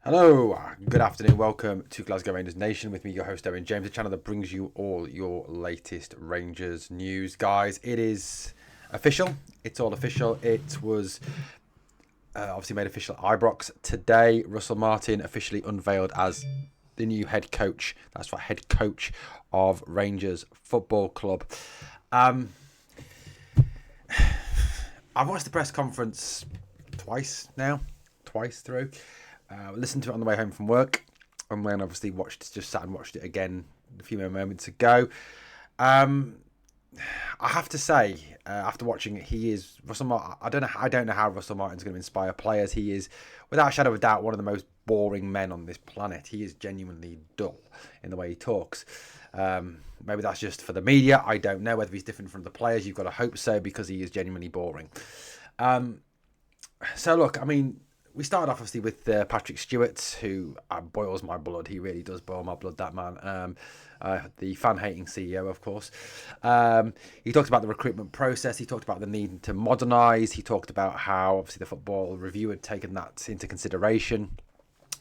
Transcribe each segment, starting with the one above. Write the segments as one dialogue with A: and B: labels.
A: Hello, good afternoon, welcome to Glasgow Rangers Nation with me, your host Owen James, the channel that brings you all your latest Rangers news. Guys, it is official, it's all official. It was obviously made official at Ibrox today. Russell Martin officially unveiled as the new head coach, that's right, head coach of Rangers Football Club. I've watched the press conference twice through. Listened to it on the way home from work, and then obviously sat and watched it again a few moments ago. I have to say, after watching it, he is Russell Martin. I don't know how Russell Martin's going to inspire players. He is, without a shadow of a doubt, one of the most boring men on this planet. He is genuinely dull in the way he talks. Maybe that's just for the media. I don't know whether he's different from the players. You've got to hope so, because he is genuinely boring. So look, I mean, we started off obviously with Patrick Stewart, who boils my blood. He really does boil my blood, that man. The fan-hating CEO, of course. He talked about the recruitment process. He talked about the need to modernise. He talked about how obviously the Football Review had taken that into consideration.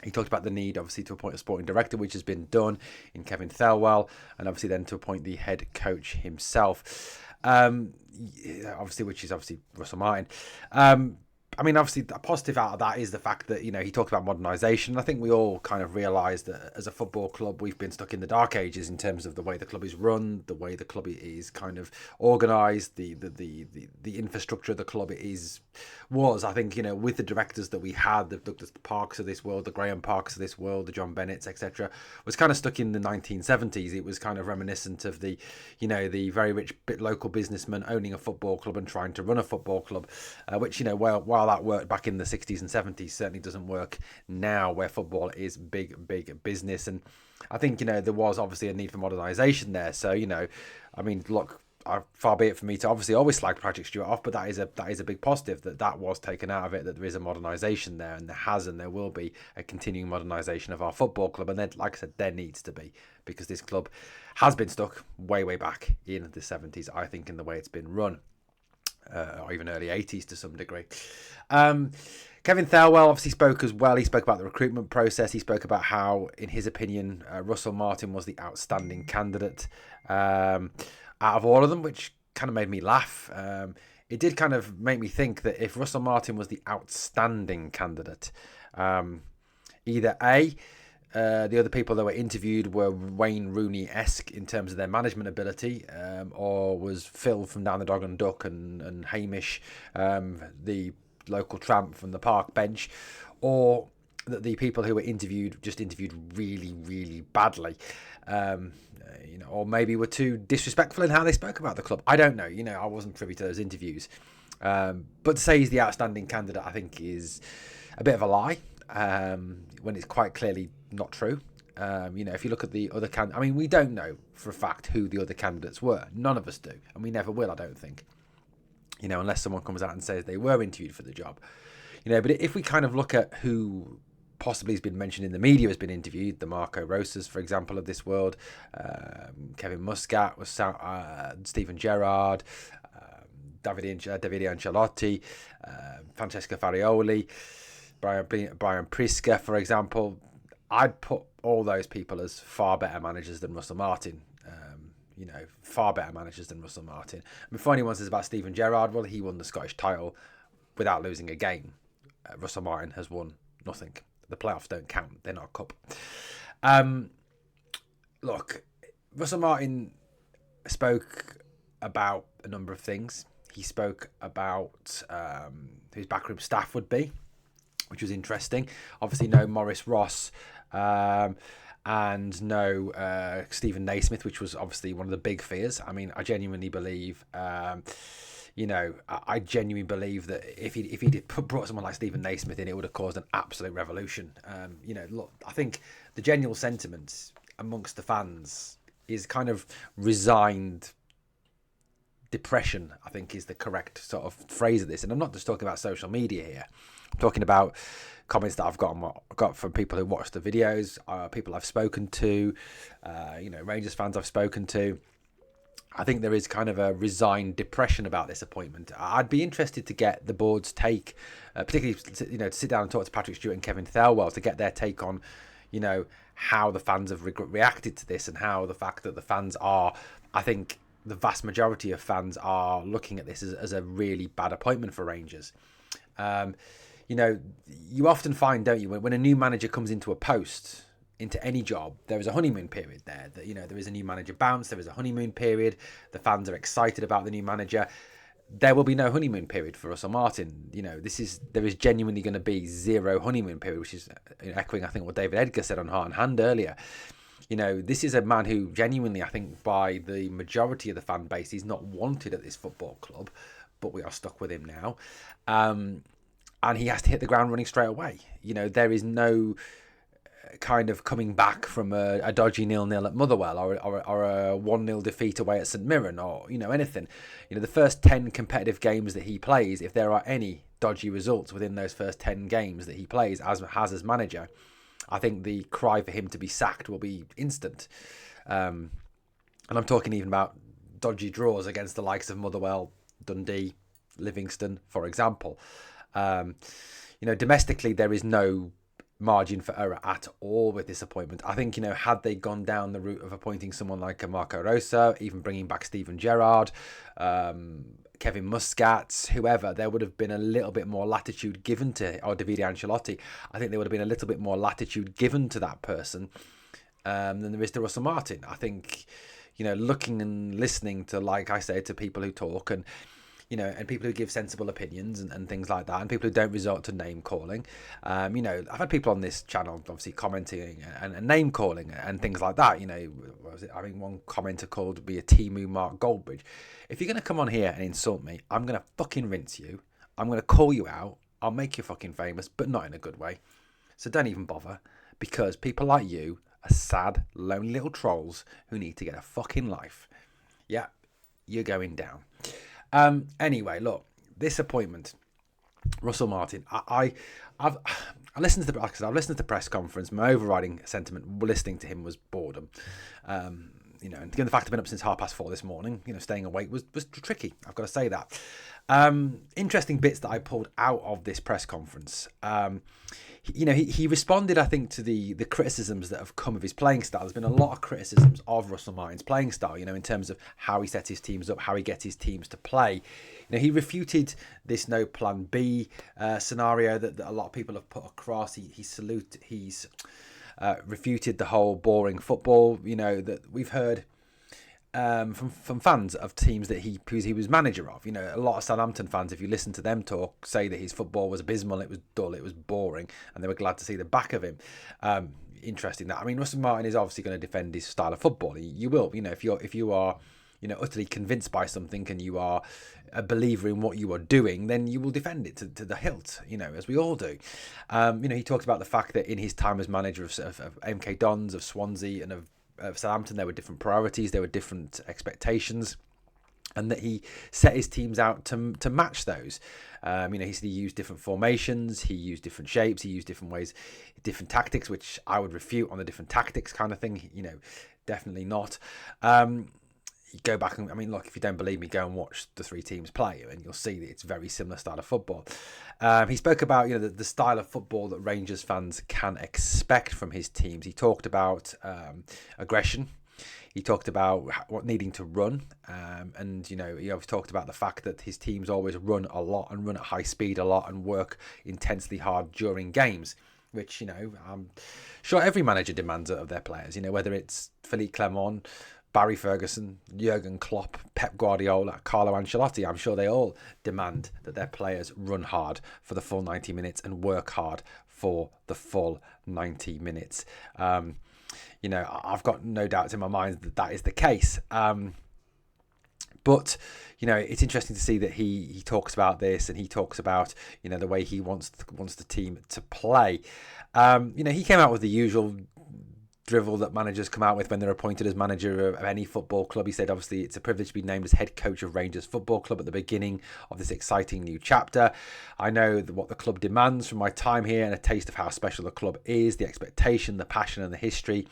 A: He talked about the need, obviously, to appoint a sporting director, which has been done in Kevin Thelwell, and obviously then to appoint the head coach himself, obviously, which is obviously Russell Martin. I mean, obviously, a positive out of that is the fact that, he talked about modernisation. I think we all kind of realise that as a football club, we've been stuck in the dark ages in terms of the way the club is run, the way the club is kind of organised, the infrastructure of the club was, I think, with the directors that we had, the Douglas Parks of this world, the Graham Parks of this world, the John Bennetts, etc., was kind of stuck in the 1970s. It was kind of reminiscent of the very rich local businessman owning a football club and trying to run a football club, which, while that worked back in the 60s and 70s, certainly doesn't work now, where football is big business. And I think, there was obviously a need for modernisation there. So, I mean, look, far be it for me to obviously always slag Patrick Stewart off, but that is a big positive that was taken out of it, that there is a modernisation there, and there will be a continuing modernisation of our football club. And then, like I said, there needs to be, because this club has been stuck way back in the 70s, I think, in the way it's been run. Or even early 80s to some degree. Kevin Thelwell obviously spoke as well. He spoke about the recruitment process. He spoke about how, in his opinion, Russell Martin was the outstanding candidate out of all of them, which kind of made me laugh. It did kind of make me think that if Russell Martin was the outstanding candidate, either A, the other people that were interviewed were Wayne Rooney-esque in terms of their management ability, or was Phil from Down the Dog and Duck and Hamish, the local tramp from the park bench, or that the people who were interviewed really badly, or maybe were too disrespectful in how they spoke about the club. I don't know. I wasn't privy to those interviews. But to say he's the outstanding candidate, I think, is a bit of a lie, when it's quite clearly not true. If you look at the other we don't know for a fact who the other candidates were. None of us do, and we never will, I don't think. Unless someone comes out and says they were interviewed for the job. But if we kind of look at who possibly has been mentioned in the media has been interviewed, the Marco Rosas, for example, of this world, Kevin Muscat, was Stephen Gerrard, Davide Ancelotti, Francesco Farioli, Brian Priska, for example. I'd put all those people as far better managers than Russell Martin. Far better managers than Russell Martin. Before anyone says about Stephen Gerrard, well, he won the Scottish title without losing a game. Russell Martin has won nothing. The playoffs don't count. They're not a cup. Look, Russell Martin spoke about a number of things. He spoke about who his backroom staff would be, which was interesting. Obviously, no Maurice Ross, and no Stephen Naismith, which was obviously one of the big fears. I mean, I genuinely believe, I genuinely believe that if he'd brought someone like Stephen Naismith in, it would have caused an absolute revolution. Look, I think the general sentiment amongst the fans is kind of resigned depression, I think, is the correct sort of phrase of this. And I'm not just talking about social media here. I'm talking about comments that I've got from people who watch the videos, people I've spoken to, Rangers fans I've spoken to. I think there is kind of a resigned depression about this appointment. I'd be interested to get the board's take, particularly to sit down and talk to Patrick Stewart and Kevin Thelwell to get their take on, how the fans have reacted to this, and how the fact that the fans are, I think the vast majority of fans are looking at this as a really bad appointment for Rangers. You often find, don't you, when a new manager comes into a post, into any job, there is a honeymoon period there. That there is a new manager bounce, there is a honeymoon period. The fans are excited about the new manager. There will be no honeymoon period for Russell Martin. There is genuinely going to be zero honeymoon period, which is echoing, I think, what David Edgar said on Heart and Hand earlier. This is a man who genuinely, I think, by the majority of the fan base, is not wanted at this football club, but we are stuck with him now. And he has to hit the ground running straight away. There is no kind of coming back from a dodgy 0-0 at Motherwell or a 1-0 defeat away at St Mirren or anything. The first 10 competitive games that he plays, if there are any dodgy results within those first 10 games that he plays as manager, I think the cry for him to be sacked will be instant. And I'm talking even about dodgy draws against the likes of Motherwell, Dundee, Livingston, for example. Domestically, there is no margin for error at all with this appointment. I think, had they gone down the route of appointing someone like a Marco Rosa, even bringing back Steven Gerrard, Kevin Muscat, whoever, there would have been a little bit more latitude given to, or Davide Ancelotti, I think there would have been a little bit more latitude given to that person than there is to Russell Martin. I think, looking and listening to, like I say, to people who talk and people who give sensible opinions and things like that, and people who don't resort to name calling. I've had people on this channel obviously commenting and name calling and things like that. What was it? I mean, one commenter called me a Timu Mark Goldbridge. If you're going to come on here and insult me, I'm going to fucking rinse you. I'm going to call you out. I'll make you fucking famous, but not in a good way. So don't even bother, because people like you are sad, lonely little trolls who need to get a fucking life. Yeah, you're going down. Anyway, look, this appointment, Russell Martin, I've listened to the press conference. My overriding sentiment listening to him was boredom. And given the fact I've been up since 4:30 this morning, staying awake was tricky. I've got to say that. Interesting bits that I pulled out of this press conference. He responded, I think, to the criticisms that have come of his playing style. There's been a lot of criticisms of Russell Martin's playing style, in terms of how he sets his teams up, how he gets his teams to play. He refuted this no plan B scenario that a lot of people have put across. He's refuted the whole boring football, that we've heard from fans of teams that he was manager of. A lot of Southampton fans, if you listen to them talk, say that his football was abysmal, it was dull, it was boring, and they were glad to see the back of him. Interesting that. I mean, Russell Martin is obviously going to defend his style of football. You will, if you are utterly convinced by something and you are a believer in what you are doing, then you will defend it to the hilt, as we all do. He talked about the fact that in his time as manager of MK Dons, of Swansea, and of Southampton, there were different priorities, there were different expectations, and that he set his teams out to match those. He said he used different formations, he used different shapes, he used different ways, different tactics, which I would refute on the different tactics kind of thing. Definitely not. You go back and, look, if you don't believe me, go and watch the three teams play and you'll see that it's very similar style of football. He spoke about, the style of football that Rangers fans can expect from his teams. He talked about aggression. He talked about needing to run. And he always talked about the fact that his teams always run a lot and run at high speed a lot and work intensely hard during games, which, I'm sure every manager demands of their players, whether it's Philippe Clement, Barry Ferguson, Jurgen Klopp, Pep Guardiola, Carlo Ancelotti. I'm sure they all demand that their players run hard for the full 90 minutes and work hard for the full 90 minutes. I've got no doubts in my mind that is the case. But, it's interesting to see that he talks about this, and he talks about, the way he wants the team to play. He came out with the usual drivel that managers come out with when they're appointed as manager of any football club. He said, obviously, it's a privilege to be named as head coach of Rangers Football Club at the beginning of this exciting new chapter. I know what the club demands from my time here and a taste of how special the club is, the expectation, the passion and the history.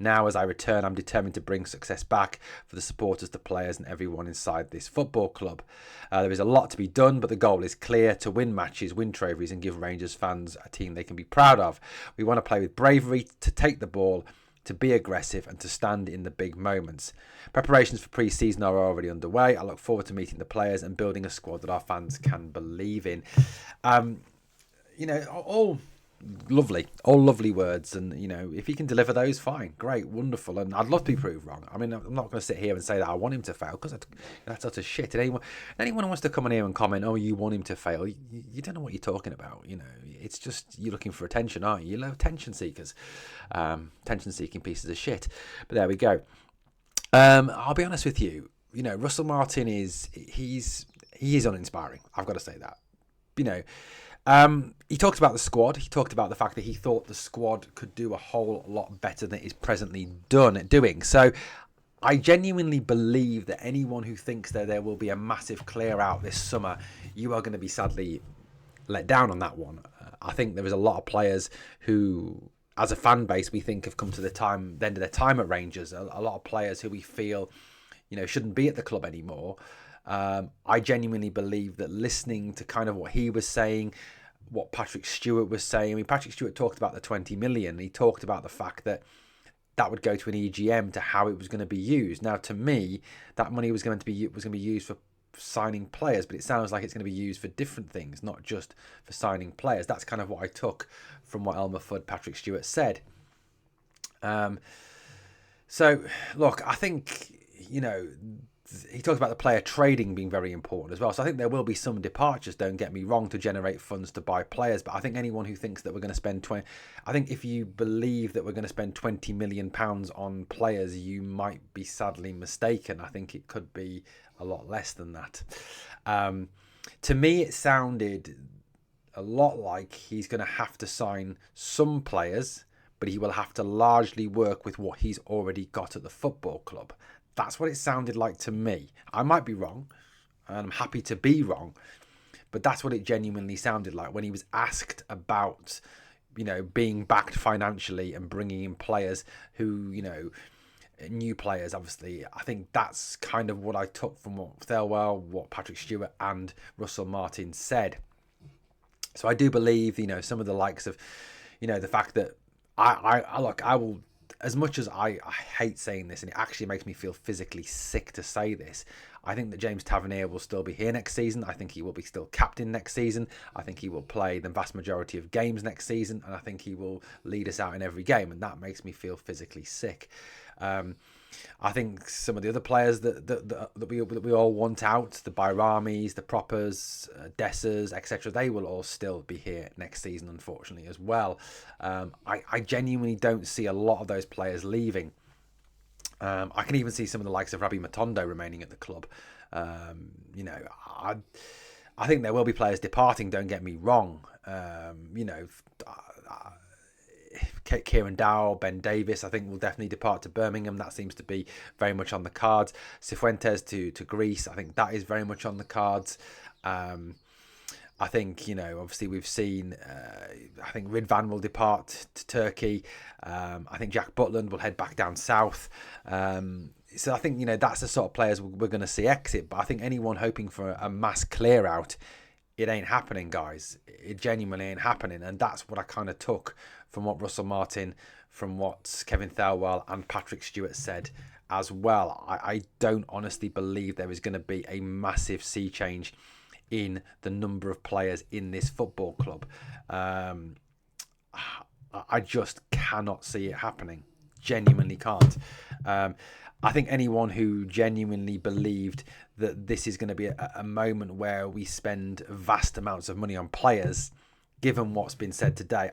A: Now, as I return, I'm determined to bring success back for the supporters, the players and everyone inside this football club. There is a lot to be done, but the goal is clear: to win matches, win trophies and give Rangers fans a team they can be proud of. We want to play with bravery, to take the ball, to be aggressive and to stand in the big moments. Preparations for pre-season are already underway. I look forward to meeting the players and building a squad that our fans can believe in. All lovely words, and if he can deliver those, fine, great, wonderful, and I'd love to be proved wrong. I mean, I'm not going to sit here and say that I want him to fail, because that's utter shit. And anyone who wants to come in here and comment, oh, you want him to fail, you don't know what you're talking about. It's just, you're looking for attention, aren't you? You're attention seekers, attention seeking pieces of shit. But there we go. I'll be honest with you. Russell Martin he is uninspiring. I've got to say that. He talked about the squad. He talked about the fact that he thought the squad could do a whole lot better than it is presently doing. So I genuinely believe that anyone who thinks that there will be a massive clear out this summer, you are going to be sadly let down on that one. I think there is a lot of players who, as a fan base, we think have come to the end of their time at Rangers. A lot of players who we feel, shouldn't be at the club anymore. I genuinely believe that, listening to kind of what he was saying, what Patrick Stewart was saying. I mean, Patrick Stewart talked about the 20 million. He talked about the fact that would go to an EGM, to how it was going to be used. Now, to me, that money was going to be used for signing players, but it sounds like it's going to be used for different things, not just for signing players. That's kind of what I took from what Elmer Fudd, Patrick Stewart said. So, look, I think, he talked about the player trading being very important as well. So I think there will be some departures, don't get me wrong, to generate funds to buy players. But I think anyone who thinks that we're going to spend I think if you believe that we're going to spend £20 million on players, you might be sadly mistaken. I think it could be a lot less than that. To me, it sounded a lot like he's going to have to sign some players, but he will have to largely work with what he's already got at the football club. That's what it sounded like to me. I might be wrong, and I'm happy to be wrong, but that's what it genuinely sounded like when he was asked about, being backed financially and bringing in players who, new players, obviously. I think that's kind of what I took from what Thelwell, what Patrick Stewart and Russell Martin said. So I do believe, some of the likes of, the fact that I will, as much as I hate saying this, and it actually makes me feel physically sick to say this, I think that James Tavernier will still be here next season. I think he will be still captain next season. I think he will play the vast majority of games next season, and I think he will lead us out in every game, and that makes me feel physically sick. I think some of the other players that we all want out, the Bairamis, the Proppers, Dessers, etc., they will all still be here next season, unfortunately, as well. I genuinely don't see a lot of those players leaving. I can even see some of the likes of Rabbi Matondo remaining at the club. I think there will be players departing, don't get me wrong. Kieran Dowell, Ben Davis, I think will definitely depart to Birmingham. That seems to be very much on the cards. Cifuentes to Greece, I think that is very much on the cards. I think, obviously we've seen, I think Ridvan will depart to Turkey. I think Jack Butland will head back down south. So I think, that's the sort of players we're going to see exit. But I think anyone hoping for a mass clear out, it ain't happening, guys. It genuinely ain't happening. And that's what I kind of took from what Russell Martin, from what Kevin Thelwell and Patrick Stewart said as well. I don't honestly believe there is going to be a massive sea change in the number of players in this football club. I just cannot see it happening. Genuinely can't. I think anyone who genuinely believed that this is going to be a moment where we spend vast amounts of money on players, given what's been said today,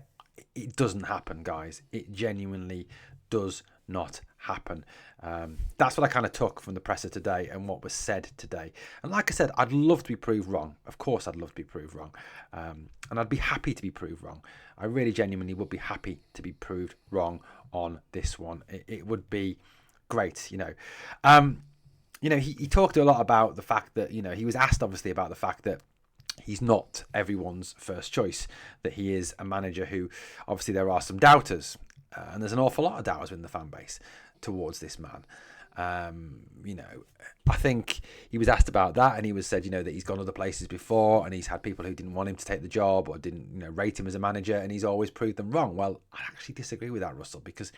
A: it doesn't happen, guys. It genuinely does not happen. That's what I kind of took from the presser today and what was said today. And like I said, I'd love to be proved wrong. Of course, I'd love to be proved wrong. And I'd be happy to be proved wrong. I really genuinely would be happy to be proved wrong on this one. It would be great, he talked a lot about the fact that, he was asked obviously about the fact that he's not everyone's first choice, that he is a manager who, obviously there are some doubters, and there's an awful lot of doubters within the fan base towards this man. I think he was asked about that, and he was said, that he's gone other places before, and he's had people who didn't want him to take the job or didn't, rate him as a manager, and he's always proved them wrong. Well, I actually disagree with that, Russell, because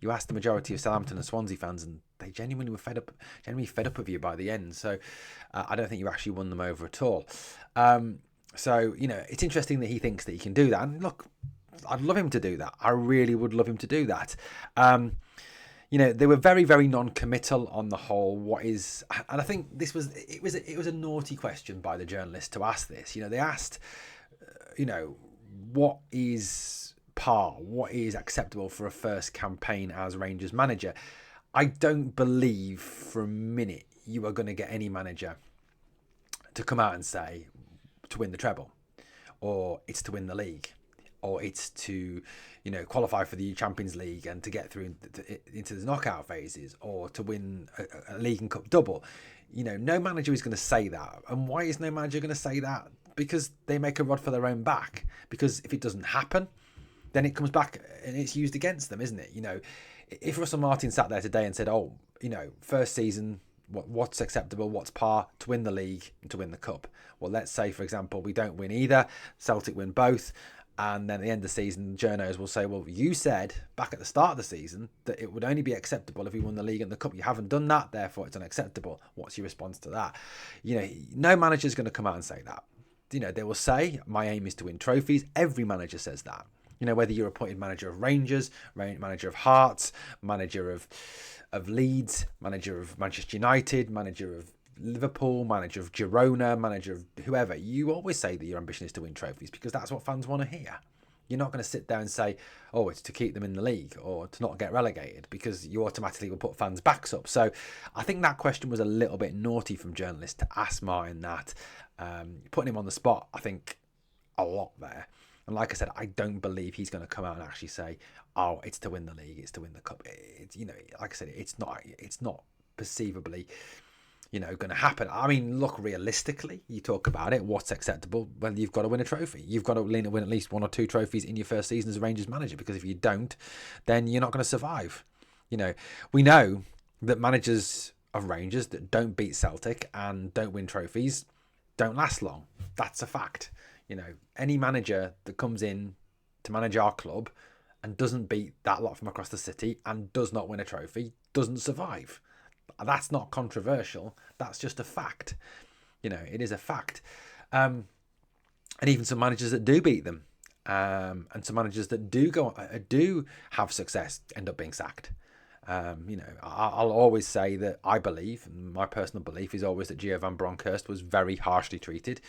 A: you asked the majority of Southampton and Swansea fans, and they genuinely were fed up of you by the end. So I don't think you actually won them over at all. It's interesting that he thinks that he can do that, and look, I'd love him to do that. I really would love him to do that. They were very, very non-committal on the whole. And I think it was a naughty question by the journalist to ask this. They asked, what is par? What is acceptable for a first campaign as Rangers manager? I don't believe for a minute you are going to get any manager to come out and say to win the treble, or it's to win the league, or it's to, qualify for the Champions League and to get through into the knockout phases, or to win a League and Cup double. No manager is going to say that. And why is no manager going to say that? Because they make a rod for their own back. Because if it doesn't happen, then it comes back and it's used against them, isn't it? If Russell Martin sat there today and said, first season, what's acceptable, what's par, to win the league and to win the cup. Well, let's say, for example, we don't win either, Celtic win both, and then at the end of the season, journos will say, well, you said back at the start of the season that it would only be acceptable if we won the league and the cup. You haven't done that, therefore it's unacceptable. What's your response to that? No manager is going to come out and say that. They will say, my aim is to win trophies. Every manager says that. Whether you're appointed manager of Rangers, manager of Hearts, manager of Leeds, manager of Manchester United, manager of Liverpool, manager of Girona, manager of whoever, you always say that your ambition is to win trophies because that's what fans want to hear. You're not going to sit there and say, it's to keep them in the league or to not get relegated, because you automatically will put fans' backs up. So I think that question was a little bit naughty from journalists to ask Martin that. Putting him on the spot, I think, a lot there. And like I said, I don't believe he's going to come out and actually say, it's to win the league, it's to win the cup. Like I said, it's not perceivably, going to happen. I mean, look, realistically, you talk about it, what's acceptable? Well, you've got to win a trophy. You've got to win at least 1 or 2 trophies in your first season as a Rangers manager, because if you don't, then you're not going to survive. We know that managers of Rangers that don't beat Celtic and don't win trophies don't last long. That's a fact. Any manager that comes in to manage our club and doesn't beat that lot from across the city and does not win a trophy doesn't survive. That's not controversial. That's just a fact. It is a fact. And even some managers that do beat them, and some managers that do have success end up being sacked. I'll always say that I believe, and my personal belief is always that Gio van Bronckhorst was very harshly treated.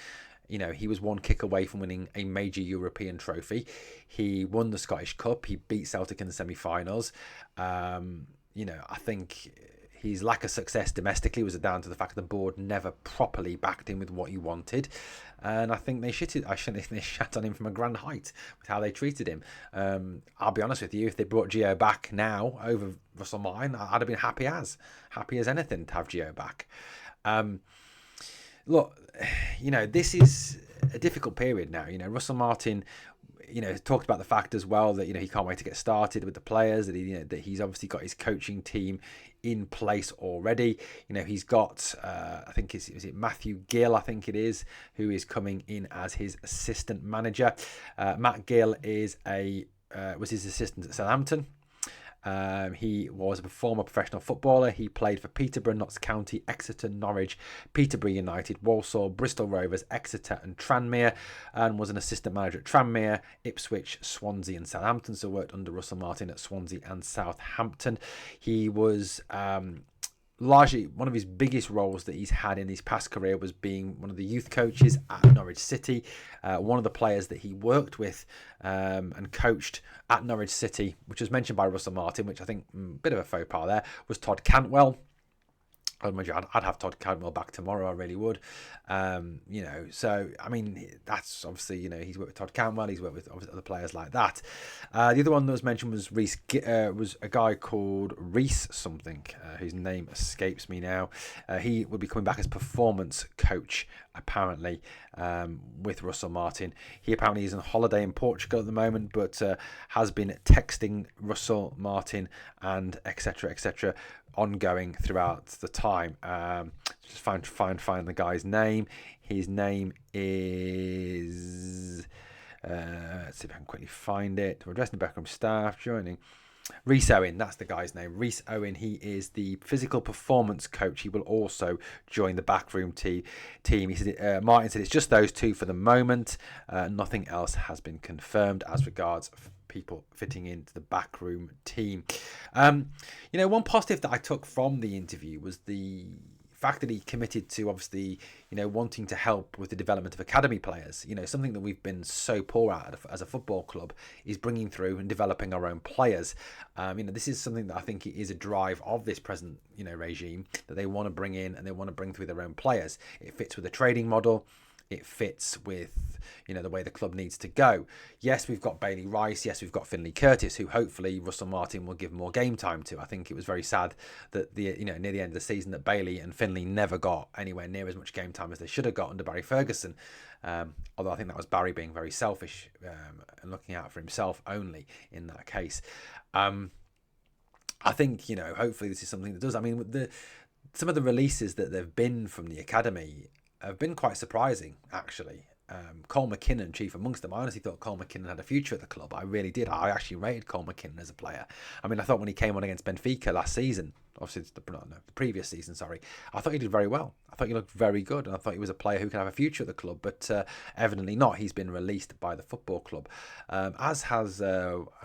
A: He was one kick away from winning a major European trophy. He won the Scottish Cup. He beat Celtic in the semi-finals. I think his lack of success domestically was down to the fact that the board never properly backed him with what he wanted. And I think they shat on him from a grand height with how they treated him. I'll be honest with you, if they brought Gio back now over Russell Martin, I'd have been happy as anything to have Gio back. Look, this is a difficult period now. Russell Martin, talked about the fact as well that, he can't wait to get started with the players, that that he's obviously got his coaching team in place already. He's got, I think is it Matthew Gill, I think it is, who is coming in as his assistant manager. Matt Gill was his assistant at Southampton. He was a former professional footballer. He played for Peterborough, Notts County, Exeter, Norwich, Peterborough United, Walsall, Bristol Rovers, Exeter and Tranmere, and was an assistant manager at Tranmere, Ipswich, Swansea and Southampton. So worked under Russell Martin at Swansea and Southampton. He was largely one of his biggest roles that he's had in his past career was being one of the youth coaches at Norwich City. One of the players that he worked with and coached at Norwich City, which was mentioned by Russell Martin, which I think a bit of a faux pas there, was Todd Cantwell. I'd have Todd Cantwell back tomorrow. I really would. So I mean, that's obviously, he's worked with Todd Cantwell. He's worked with obviously other players like that. The other one that was mentioned was was a guy called Reese something, whose name escapes me now. He would be coming back as performance coach apparently, with Russell Martin. He apparently is on holiday in Portugal at the moment, but has been texting Russell Martin and etc. ongoing throughout the time. Just find the guy's name. His name is let's see if I can quickly find it. We're addressing Beckham staff joining. Rhys Owen, that's the guy's name. Rhys Owen, he is the physical performance coach. He will also join the backroom team. He said, Martin said it's just those two for the moment. Nothing else has been confirmed as regards people fitting into the backroom team. One positive that I took from the interview was the fact that he committed to obviously, wanting to help with the development of academy players. Something that we've been so poor at as a football club is bringing through and developing our own players. This is something that I think is a drive of this present, regime, that they want to bring in and they want to bring through their own players. It fits with the trading model. It fits with, the way the club needs to go. Yes, we've got Bailey Rice. Yes, we've got Finlay Curtis, who hopefully Russell Martin will give more game time to. I think it was very sad that near the end of the season that Bailey and Finlay never got anywhere near as much game time as they should have got under Barry Ferguson. Although I think that was Barry being very selfish and looking out for himself only in that case. I think, hopefully this is something that does. I mean, some of the releases that there have been from the academy have been quite surprising, actually. Cole McKinnon, chief amongst them. I honestly thought Cole McKinnon had a future at the club. I really did. I actually rated Cole McKinnon as a player. I thought when he came on against Benfica last season, obviously the previous season, sorry, I thought he did very well. I thought he looked very good, and I thought he was a player who could have a future at the club, but evidently not. He's been released by the football club, as has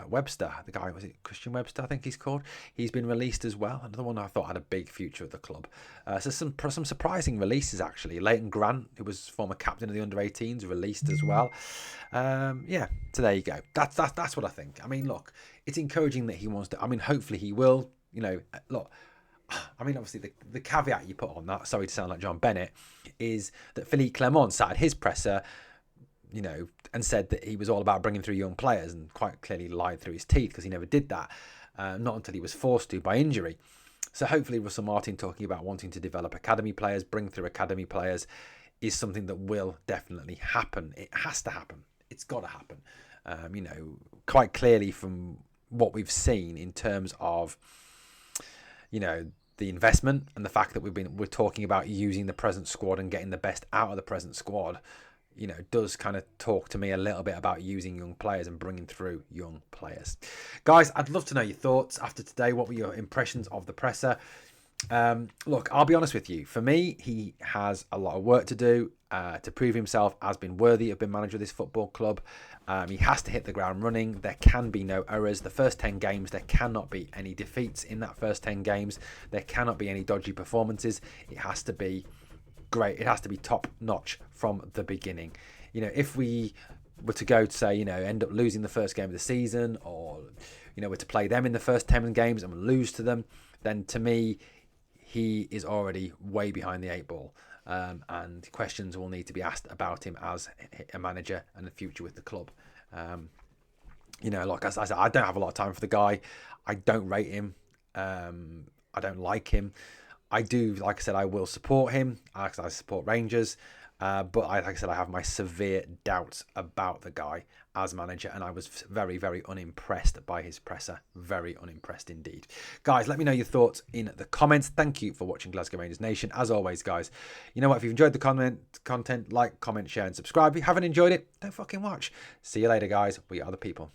A: Webster, the guy, was it Christian Webster, I think he's called? He's been released as well. Another one I thought had a big future at the club. So some surprising releases, actually. Leighton Grant, who was former captain of the under-18s, released as well. So there you go. That's what I think. Look, it's encouraging that he wants to. Hopefully he will. Look, obviously the caveat you put on that, sorry to sound like John Bennett, is that Philippe Clement sat at his presser, and said that he was all about bringing through young players, and quite clearly lied through his teeth because he never did that, not until he was forced to by injury. So hopefully Russell Martin talking about wanting to develop academy players, bring through academy players, is something that will definitely happen. It has to happen. It's got to happen. Quite clearly from what we've seen in terms of, the investment and the fact that we're talking about using the present squad and getting the best out of the present squad, does kind of talk to me a little bit about using young players and bringing through young players. Guys, I'd love to know your thoughts after today. What were your impressions of the presser? Look, I'll be honest with you. For me, he has a lot of work to do to prove himself as being worthy of being manager of this football club. He has to hit the ground running. There can be no errors. The first 10 games, there cannot be any defeats in that first 10 games. There cannot be any dodgy performances. It has to be great. It has to be top notch from the beginning. If we were to go to say, end up losing the first game of the season, or, were to play them in the first 10 games and lose to them, then to me, he is already way behind the 8 ball. And questions will need to be asked about him as a manager and the future with the club. Like I said, I don't have a lot of time for the guy. I don't rate him. I don't like him. I do, like I said, I will support him. I support Rangers. But like I said, I have my severe doubts about the guy as manager, and I was very, very unimpressed by his presser. Very unimpressed indeed. Guys, let me know your thoughts in the comments. Thank you for watching Glasgow Rangers Nation. As always, guys, you know what? If you've enjoyed the content, like, comment, share, and subscribe. If you haven't enjoyed it, don't fucking watch. See you later, guys. We are the people.